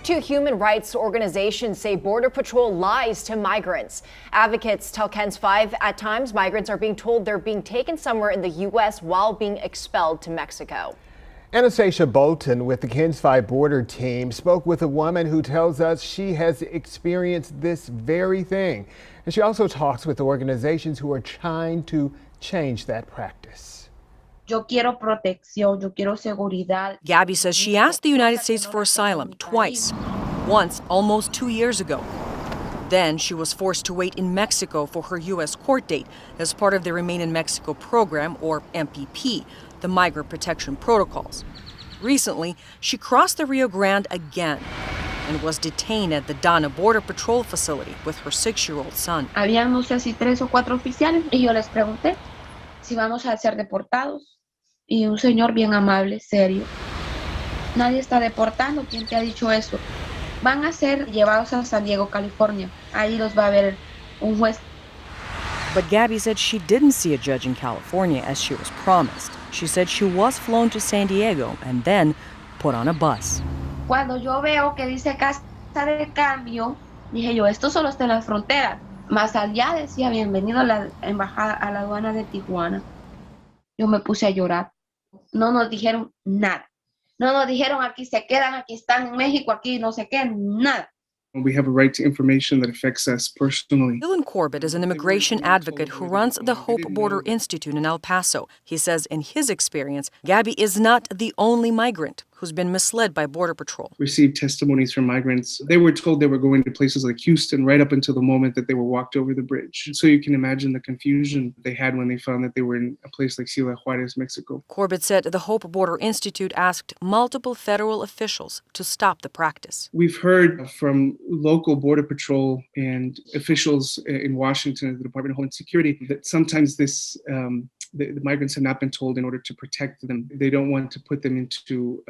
Two human rights organizations say Border Patrol lies to migrants. Advocates tell KENS 5 at times migrants are being told they're being taken somewhere in the U.S. while being expelled to Mexico. Anastasia Bolton with the KENS 5 border team spoke with a woman who tells us she has experienced this very thing. And she also talks with organizations who are trying to change that practice. Yo quiero protección, yo quiero seguridad. Gabby says she asked the United States for asylum twice, once almost 2 years ago. Then she was forced to wait in Mexico for her U.S. court date as part of the Remain in Mexico program, or MPP, the Migrant Protection Protocols. Recently, she crossed the Rio Grande again and was detained at the Dana Border Patrol facility with her 6-year-old son. Habían, no sé si 3 o 4 oficiales y yo les pregunté si vamos a ser deportados. Y un señor bien amable, serio. Nadie está deportando. ¿Quién te ha dicho eso? Van a ser llevados a San Diego, California. Ahí los va a ver un juez. But Gabby said she didn't see a judge in California as she was promised. She said she was flown to San Diego and then put on a bus. Cuando yo veo que dice casa de cambio, dije yo, esto solo está en las fronteras. Más allá decía, bienvenido a la embajada, a la aduana de Tijuana. Yo me puse a llorar. No nos dijeron nada. No nos dijeron aquí se quedan, aquí están en México, aquí no sé qué, nada. We have a right to information that affects us personally. Dylan Corbett is an immigration advocate who runs the Hope Border Institute in El Paso. He says in his experience, Gabby is not the only migrant who's been misled by Border Patrol. Received testimonies from migrants. They were told they were going to places like Houston right up until the moment that they were walked over the bridge. So you can imagine the confusion they had when they found that they were in a place like Ciudad Juárez, Mexico. Corbett said the Hope Border Institute asked multiple federal officials to stop the practice. We've heard from local Border Patrol and officials in Washington, the Department of Homeland Security, that sometimes this the migrants have not been told in order to protect them. They don't want to put them into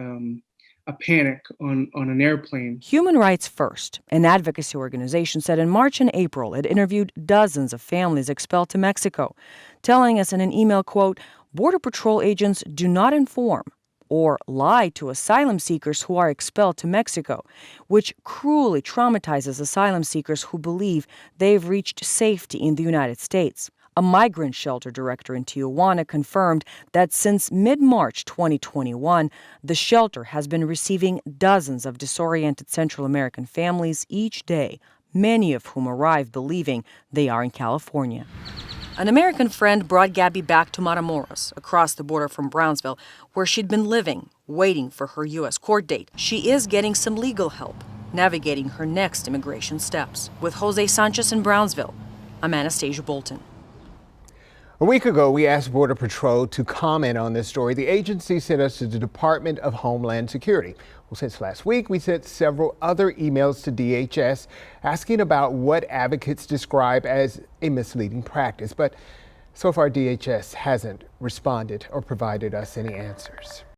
a panic on an airplane. Human Rights First, an advocacy organization, said in March and April it interviewed dozens of families expelled to Mexico, telling us in an email, quote, Border Patrol agents do not inform or lie to asylum seekers who are expelled to Mexico, which cruelly traumatizes asylum seekers who believe they've reached safety in the United States. A migrant shelter director in Tijuana confirmed that since mid-March 2021, the shelter has been receiving dozens of disoriented Central American families each day, many of whom arrive believing they are in California. An American friend brought Gabby back to Matamoros, across the border from Brownsville, where she'd been living, waiting for her U.S. court date. She is getting some legal help, navigating her next immigration steps. With Jose Sanchez in Brownsville, I'm Anastasia Bolton. A week ago, we asked Border Patrol to comment on this story. The agency sent us to the Department of Homeland Security. Well, since last week, we sent several other emails to DHS asking about what advocates describe as a misleading practice. But so far, DHS hasn't responded or provided us any answers.